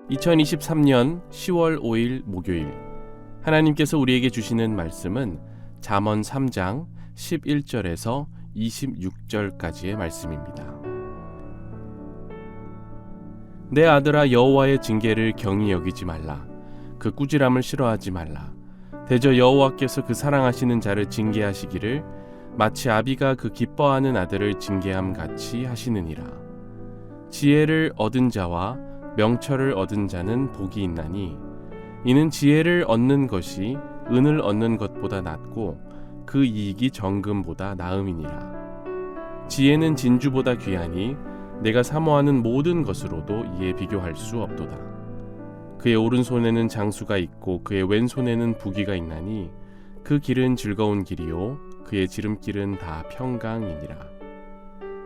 2023년 10월 5일 목요일, 하나님께서 우리에게 주시는 말씀은 잠언 3장 11절에서 26절까지의 말씀입니다. 내 아들아, 여호와의 징계를 경히 여기지 말라. 그 꾸지람을 싫어하지 말라. 대저 여호와께서 그 사랑하시는 자를 징계하시기를 마치 아비가 그 기뻐하는 아들을 징계함 같이 하시느니라. 지혜를 얻은 자와 명철을 얻은 자는 복이 있나니 이는 지혜를 얻는 것이 은을 얻는 것보다 낫고 그 이익이 정금보다 나음이니라. 지혜는 진주보다 귀하니 내가 사모하는 모든 것으로도 이에 비교할 수 없도다. 그의 오른손에는 장수가 있고 그의 왼손에는 부귀가 있나니 그 길은 즐거운 길이요 그의 지름길은 다 평강이니라.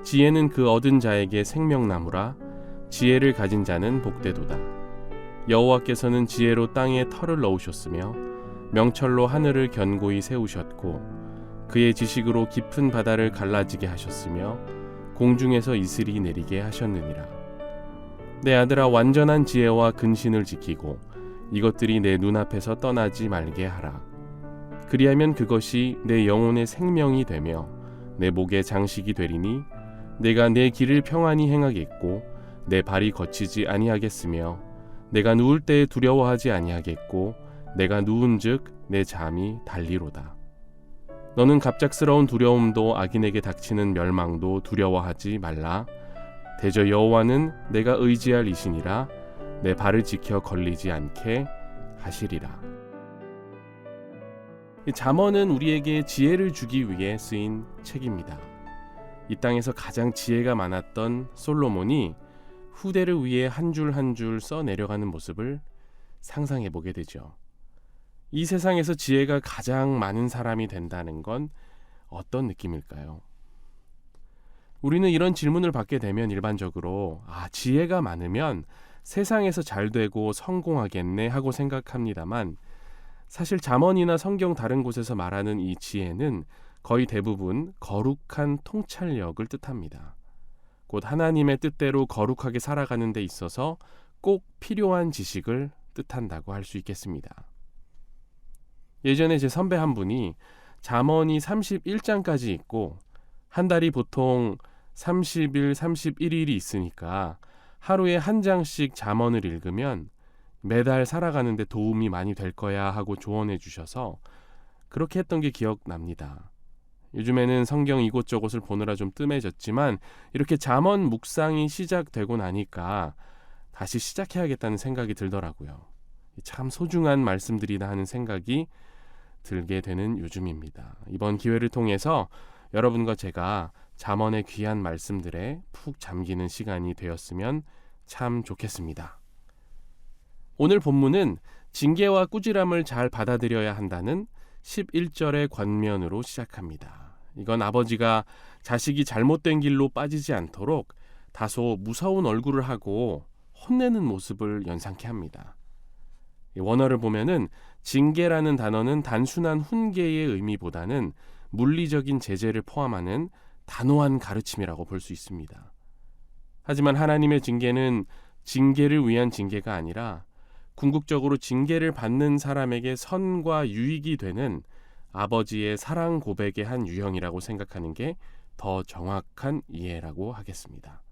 지혜는 그 얻은 자에게 생명나무라. 지혜를 가진 자는 복되도다. 여호와께서는 지혜로 땅에 털을 넣으셨으며 명철로 하늘을 견고히 세우셨고 그의 지식으로 깊은 바다를 갈라지게 하셨으며 공중에서 이슬이 내리게 하셨느니라. 내 아들아, 완전한 지혜와 근신을 지키고 이것들이 내 눈앞에서 떠나지 말게 하라. 그리하면 그것이 내 영혼의 생명이 되며 내 목의 장식이 되리니 내가 내 길을 평안히 행하겠고 내 발이 거치지 아니하겠으며 내가 누울 때에 두려워하지 아니하겠고 내가 누운즉 내 잠이 달리로다. 너는 갑작스러운 두려움도 악인에게 닥치는 멸망도 두려워하지 말라. 대저 여호와는 내가 의지할 이시니라. 내 발을 지켜 걸리지 않게 하시리라. 이 잠언은 우리에게 지혜를 주기 위해 쓰인 책입니다. 이 땅에서 가장 지혜가 많았던 솔로몬이 후대를 위해 한 줄 한 줄 써 내려가는 모습을 상상해 보게 되죠. 이 세상에서 지혜가 가장 많은 사람이 된다는 건 어떤 느낌일까요? 우리는 이런 질문을 받게 되면 일반적으로 지혜가 많으면 세상에서 잘 되고 성공하겠네 하고 생각합니다만, 사실 잠언이나 성경 다른 곳에서 말하는 이 지혜는 거의 대부분 거룩한 통찰력을 뜻합니다. 곧 하나님의 뜻대로 거룩하게 살아가는 데 있어서 꼭 필요한 지식을 뜻한다고 할 수 있겠습니다. 예전에 제 선배 한 분이 잠언이 31장까지 있고 한 달이 보통 30일, 31일이 있으니까 하루에 한 장씩 잠언을 읽으면 매달 살아가는 데 도움이 많이 될 거야 하고 조언해 주셔서 그렇게 했던 게 기억납니다. 요즘에는 성경 이곳저곳을 보느라 좀 뜸해졌지만 이렇게 잠언 묵상이 시작되고 나니까 다시 시작해야겠다는 생각이 들더라고요. 참 소중한 말씀들이다 하는 생각이 들게 되는 요즘입니다. 이번 기회를 통해서 여러분과 제가 잠언의 귀한 말씀들에 푹 잠기는 시간이 되었으면 참 좋겠습니다. 오늘 본문은 징계와 꾸지람을 잘 받아들여야 한다는 11절의 권면으로 시작합니다. 이건 아버지가 자식이 잘못된 길로 빠지지 않도록 다소 무서운 얼굴을 하고 혼내는 모습을 연상케 합니다. 원어를 보면은 징계라는 단어는 단순한 훈계의 의미보다는 물리적인 제재를 포함하는 단호한 가르침이라고 볼 수 있습니다. 하지만 하나님의 징계는 징계를 위한 징계가 아니라 궁극적으로 징계를 받는 사람에게 선과 유익이 되는 아버지의 사랑 고백의 한 유형이라고 생각하는 게 더 정확한 이해라고 하겠습니다.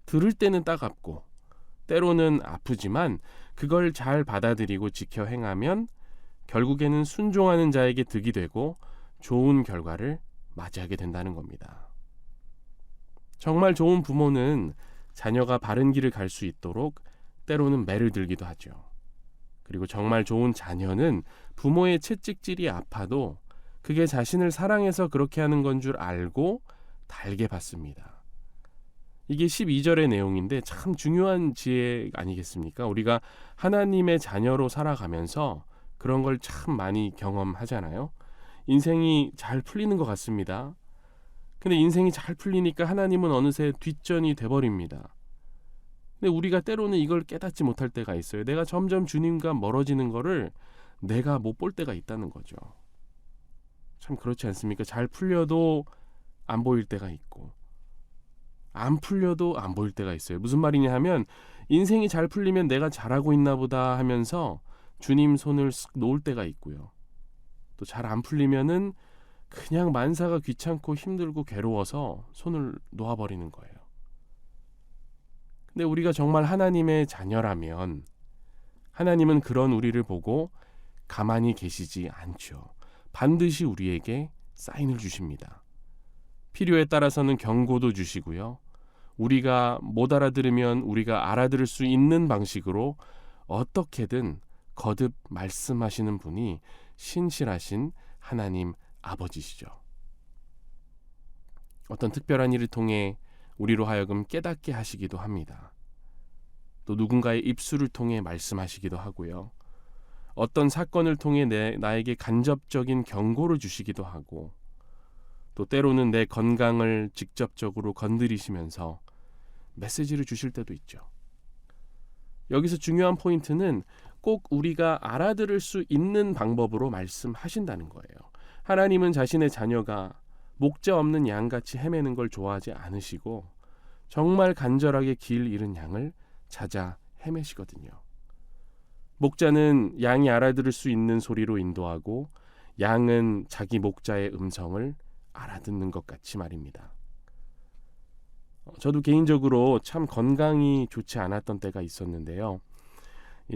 들을 때는 따갑고 때로는 아프지만 그걸 잘 받아들이고 지켜 행하면 결국에는 순종하는 자에게 득이 되고 좋은 결과를 맞이하게 된다는 겁니다. 정말 좋은 부모는 자녀가 바른 길을 갈 수 있도록 때로는 매를 들기도 하죠. 그리고 정말 좋은 자녀는 부모의 채찍질이 아파도 그게 자신을 사랑해서 그렇게 하는 건 줄 알고 달게 받습니다. 이게 12절의 내용인데 참 중요한 지혜 아니겠습니까? 우리가 하나님의 자녀로 살아가면서 그런 걸 참 많이 경험하잖아요. 인생이 잘 풀리는 것 같습니다. 근데 인생이 잘 풀리니까 하나님은 어느새 뒷전이 돼버립니다. 근데 우리가 때로는 이걸 깨닫지 못할 때가 있어요. 내가 점점 주님과 멀어지는 거를 내가 못 볼 때가 있다는 거죠. 참 그렇지 않습니까? 잘 풀려도 안 보일 때가 있고 안 풀려도 안 보일 때가 있어요. 무슨 말이냐 하면 인생이 잘 풀리면 내가 잘하고 있나 보다 하면서 주님 손을 쓱 놓을 때가 있고요. 또 잘 안 풀리면은 그냥 만사가 귀찮고 힘들고 괴로워서 손을 놓아버리는 거예요. 근데 우리가 정말 하나님의 자녀라면 하나님은 그런 우리를 보고 가만히 계시지 않죠. 반드시 우리에게 사인을 주십니다. 필요에 따라서는 경고도 주시고요. 우리가 못 알아들으면 우리가 알아들을 수 있는 방식으로 어떻게든 거듭 말씀하시는 분이 신실하신 하나님 아버지시죠. 어떤 특별한 일을 통해 우리로 하여금 깨닫게 하시기도 합니다. 또 누군가의 입술을 통해 말씀하시기도 하고요. 어떤 사건을 통해 나에게 간접적인 경고를 주시기도 하고, 또 때로는 내 건강을 직접적으로 건드리시면서 메시지를 주실 때도 있죠. 여기서 중요한 포인트는 꼭 우리가 알아들을 수 있는 방법으로 말씀하신다는 거예요. 하나님은 자신의 자녀가 목자 없는 양같이 헤매는 걸 좋아하지 않으시고 정말 간절하게 길 잃은 양을 찾아 헤매시거든요. 목자는 양이 알아들을 수 있는 소리로 인도하고 양은 자기 목자의 음성을 알아듣는 것 같이 말입니다. 저도 개인적으로 참 건강이 좋지 않았던 때가 있었는데요.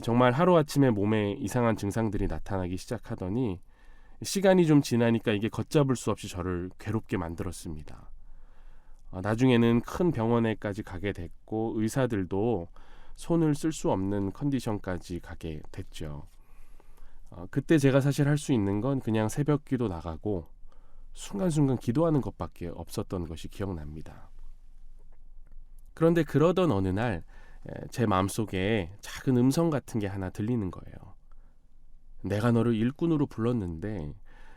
정말 하루아침에 몸에 이상한 증상들이 나타나기 시작하더니 시간이 좀 지나니까 이게 걷잡을 수 없이 저를 괴롭게 만들었습니다. 나중에는 큰 병원에까지 가게 됐고 의사들도 손을 쓸 수 없는 컨디션까지 가게 됐죠. 그때 제가 사실 할 수 있는 건 그냥 새벽 기도 나가고 순간순간 기도하는 것밖에 없었던 것이 기억납니다. 그런데 그러던 어느 날 제 마음속에 작은 음성 같은 게 하나 들리는 거예요. 내가 너를 일꾼으로 불렀는데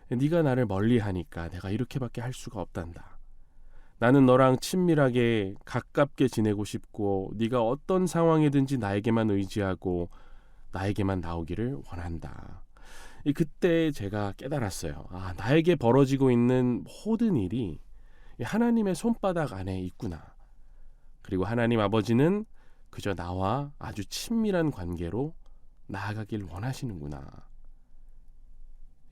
네가 나를 멀리하니까 내가 이렇게밖에 할 수가 없단다. 나는 너랑 친밀하게 가깝게 지내고 싶고 네가 어떤 상황이든지 나에게만 의지하고 나에게만 나오기를 원한다. 그때 제가 깨달았어요. 나에게 벌어지고 있는 모든 일이 하나님의 손바닥 안에 있구나. 그리고 하나님 아버지는 그저 나와 아주 친밀한 관계로 나아가길 원하시는구나.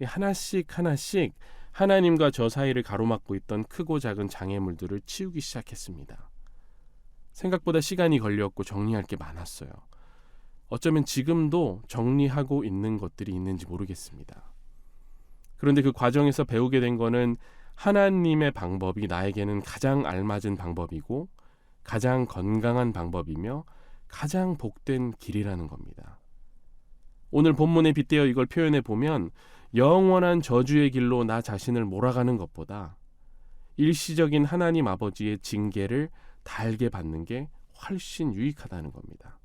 하나씩 하나씩 하나님과 저 사이를 가로막고 있던 크고 작은 장애물들을 치우기 시작했습니다. 생각보다 시간이 걸렸고 정리할 게 많았어요. 어쩌면 지금도 정리하고 있는 것들이 있는지 모르겠습니다. 그런데 그 과정에서 배우게 된 거는 하나님의 방법이 나에게는 가장 알맞은 방법이고 가장 건강한 방법이며 가장 복된 길이라는 겁니다. 오늘 본문에 빗대어 이걸 표현해 보면 영원한 저주의 길로 나 자신을 몰아가는 것보다 일시적인 하나님 아버지의 징계를 달게 받는 게 훨씬 유익하다는 겁니다.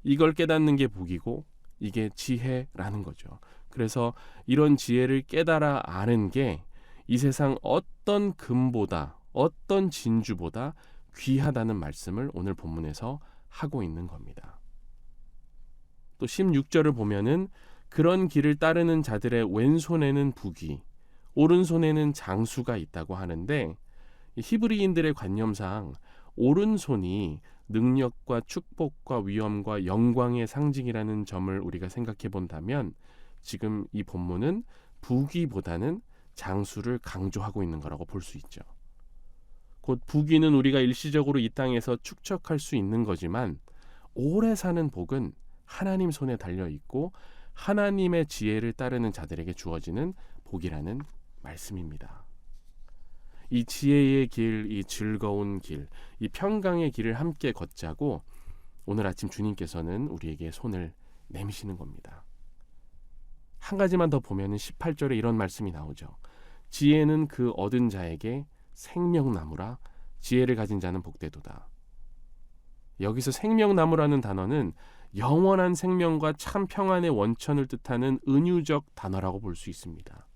이걸 깨닫는 게 복이고 이게 지혜라는 거죠. 그래서 이런 지혜를 깨달아 아는 게 이 세상 어떤 금보다 어떤 진주보다 귀하다는 말씀을 오늘 본문에서 하고 있는 겁니다. 또 16절을 보면은 그런 길을 따르는 자들의 왼손에는 북이, 오른손에는 장수가 있다고 하는데 히브리인들의 관념상 오른손이 능력과 축복과 위엄과 영광의 상징이라는 점을 우리가 생각해 본다면 지금 이 본문은 부귀보다는 장수를 강조하고 있는 거라고 볼 수 있죠. 곧 부귀는 우리가 일시적으로 이 땅에서 축적할 수 있는 거지만 오래 사는 복은 하나님 손에 달려 있고 하나님의 지혜를 따르는 자들에게 주어지는 복이라는 말씀입니다. 이 지혜의 길, 이 즐거운 길, 이 평강의 길을 함께 걷자고 오늘 아침 주님께서는 우리에게 손을 내미시는 겁니다. 한 가지만 더 보면 18절에 이런 말씀이 나오죠. 지혜는 그 얻은 자에게 생명나무라 지혜를 가진 자는 복되도다. 여기서 생명나무라는 단어는 영원한 생명과 참 평안의 원천을 뜻하는 은유적 단어라고 볼 수 있습니다.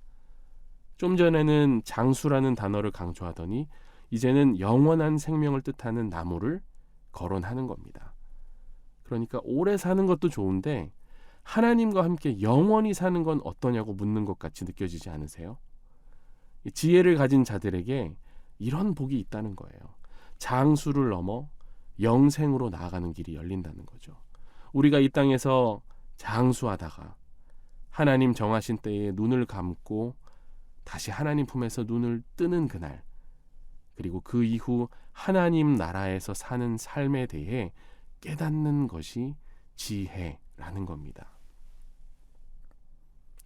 좀 전에는 장수라는 단어를 강조하더니 이제는 영원한 생명을 뜻하는 나무를 거론하는 겁니다. 그러니까 오래 사는 것도 좋은데 하나님과 함께 영원히 사는 건 어떠냐고 묻는 것 같이 느껴지지 않으세요? 지혜를 가진 자들에게 이런 복이 있다는 거예요. 장수를 넘어 영생으로 나아가는 길이 열린다는 거죠. 우리가 이 땅에서 장수하다가 하나님 정하신 때에 눈을 감고 다시 하나님 품에서 눈을 뜨는 그날, 그리고 그 이후 하나님 나라에서 사는 삶에 대해 깨닫는 것이 지혜라는 겁니다.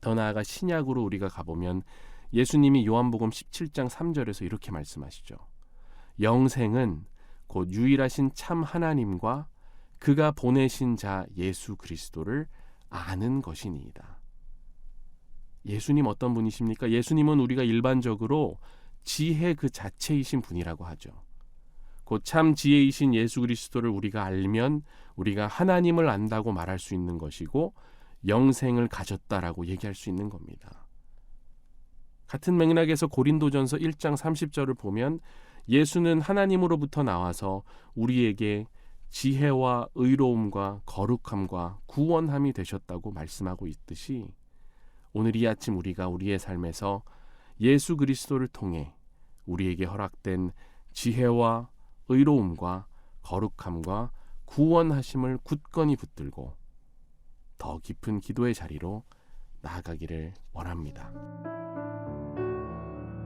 더 나아가 신약으로 우리가 가보면 예수님이 요한복음 17장 3절에서 이렇게 말씀하시죠. 영생은 곧 유일하신 참 하나님과 그가 보내신 자 예수 그리스도를 아는 것이니이다. 예수님 어떤 분이십니까? 예수님은 우리가 일반적으로 지혜 그 자체이신 분이라고 하죠. 곧 참 지혜이신 예수 그리스도를 우리가 알면 우리가 하나님을 안다고 말할 수 있는 것이고 영생을 가졌다라고 얘기할 수 있는 겁니다. 같은 맥락에서 고린도전서 1장 30절을 보면 예수는 하나님으로부터 나와서 우리에게 지혜와 의로움과 거룩함과 구원함이 되셨다고 말씀하고 있듯이 오늘 이 아침 우리가 우리의 삶에서 예수 그리스도를 통해 우리에게 허락된 지혜와 의로움과 거룩함과 구원하심을 굳건히 붙들고 더 깊은 기도의 자리로 나아가기를 원합니다.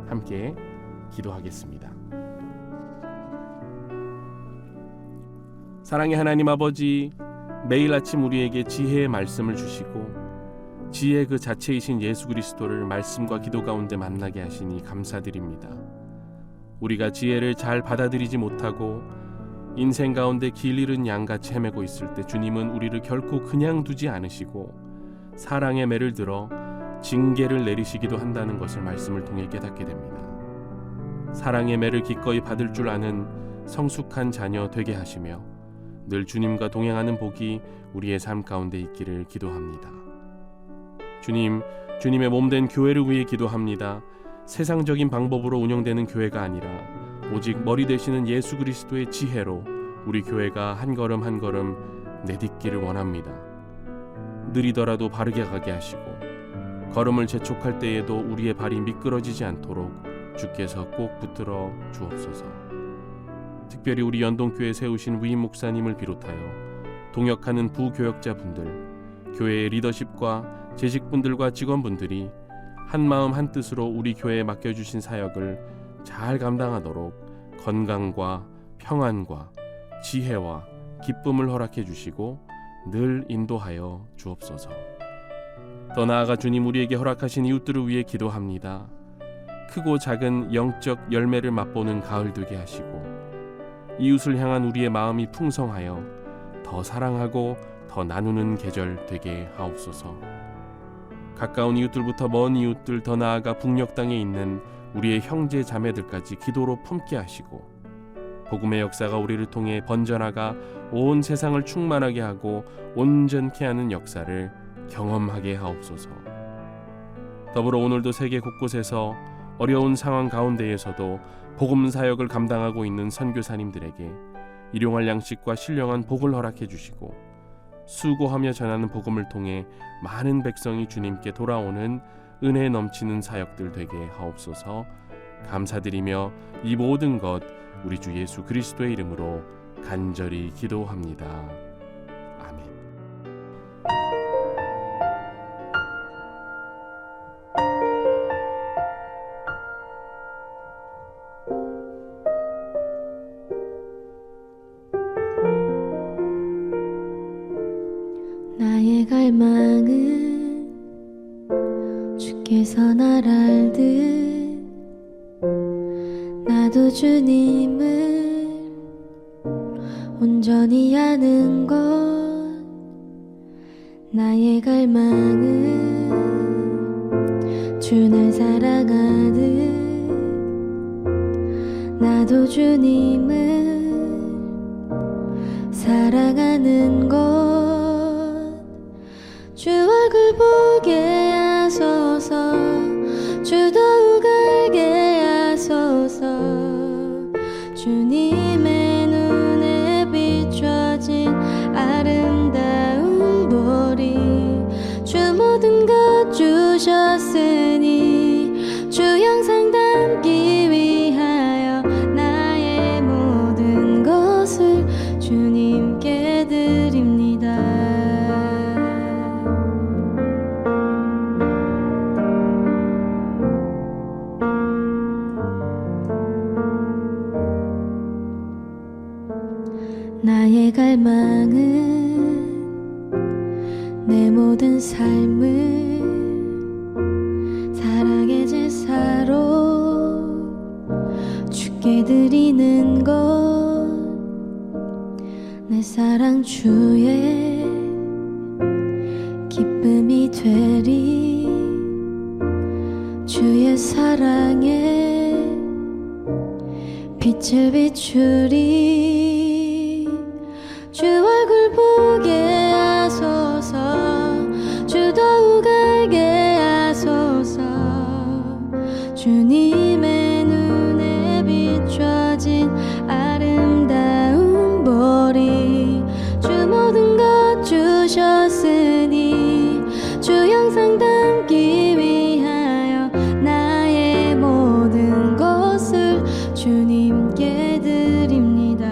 함께 기도하겠습니다. 사랑의 하나님 아버지, 매일 아침 우리에게 지혜의 말씀을 주시고 지혜 그 자체이신 예수 그리스도를 말씀과 기도 가운데 만나게 하시니 감사드립니다. 우리가 지혜를 잘 받아들이지 못하고 인생 가운데 길 잃은 양같이 헤매고 있을 때 주님은 우리를 결코 그냥 두지 않으시고 사랑의 매를 들어 징계를 내리시기도 한다는 것을 말씀을 통해 깨닫게 됩니다. 사랑의 매를 기꺼이 받을 줄 아는 성숙한 자녀 되게 하시며 늘 주님과 동행하는 복이 우리의 삶 가운데 있기를 기도합니다. 주님, 주님의 몸된 교회를 위해 기도합니다. 세상적인 방법으로 운영되는 교회가 아니라 오직 머리 되시는 예수 그리스도의 지혜로 우리 교회가 한 걸음 한 걸음 내딛기를 원합니다. 느리더라도 바르게 가게 하시고 걸음을 재촉할 때에도 우리의 발이 미끄러지지 않도록 주께서 꼭 붙들어 주옵소서. 특별히 우리 연동교회 세우신 위임 목사님을 비롯하여 동역하는 부교역자분들, 교회의 리더십과 재직분들과 직원분들이 한마음 한뜻으로 우리 교회에 맡겨주신 사역을 잘 감당하도록 건강과 평안과 지혜와 기쁨을 허락해 주시고 늘 인도하여 주옵소서. 더 나아가 주님 우리에게 허락하신 이웃들을 위해 기도합니다. 크고 작은 영적 열매를 맛보는 가을 되게 하시고 이웃을 향한 우리의 마음이 풍성하여 더 사랑하고 더 나누는 계절 되게 하옵소서. 가까운 이웃들부터 먼 이웃들, 더 나아가 북녘 땅에 있는 우리의 형제 자매들까지 기도로 품게 하시고 복음의 역사가 우리를 통해 번져나가 온 세상을 충만하게 하고 온전케 하는 역사를 경험하게 하옵소서. 더불어 오늘도 세계 곳곳에서 어려운 상황 가운데에서도 복음 사역을 감당하고 있는 선교사님들에게 일용할 양식과 신령한 복을 허락해 주시고 수고하며 전하는 복음을 통해 많은 백성이 주님께 돌아오는 은혜 넘치는 사역들 되게 하옵소서. 감사드리며 이 모든 것 우리 주 예수 그리스도의 이름으로 간절히 기도합니다. 아멘. 나의 갈망은 주께서 날 알듯 나도 주님을 온전히 아는 것. 나의 갈망은 주 날 사랑하듯 나도 주님을 사랑하는 것. 주 얼굴 보게 하소서. 주 더욱 알게 하소서. 주님의 눈에 비춰진 아름다운 보리. 주 모든 것 주셨으니 주 형상 담기 위하여 나의 모든 것을 내 모든 삶을 사랑의 제사로 주께 드리는 것 내 사랑 주의 기쁨이 되리 주의 사랑에 빛을 비추리 주 얼굴 보게 하소서 주 더욱 알게 하소서 주님의 눈에 비춰진 아름다운 보리 주 모든 것 주셨으니 주 형상 담기 위하여 나의 모든 것을 주님께 드립니다.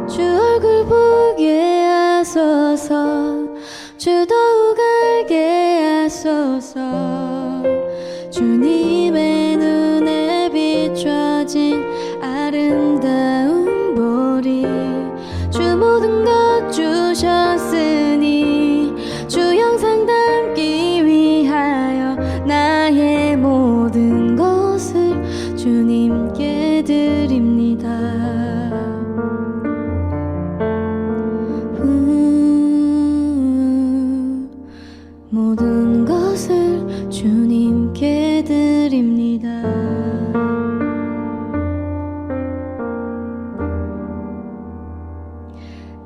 주 얼굴 보게 하소서 주 더욱 알게 하소서 주님의 눈에 비춰진 아름다운 보리 주 모든 것 주셨으니 주 형상 담기 위하여 나의 모든 것을 주님께 드립니다. 모든 것을 주님께 드립니다.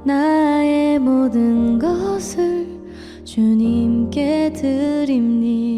나의 모든 것을 주님께 드립니다.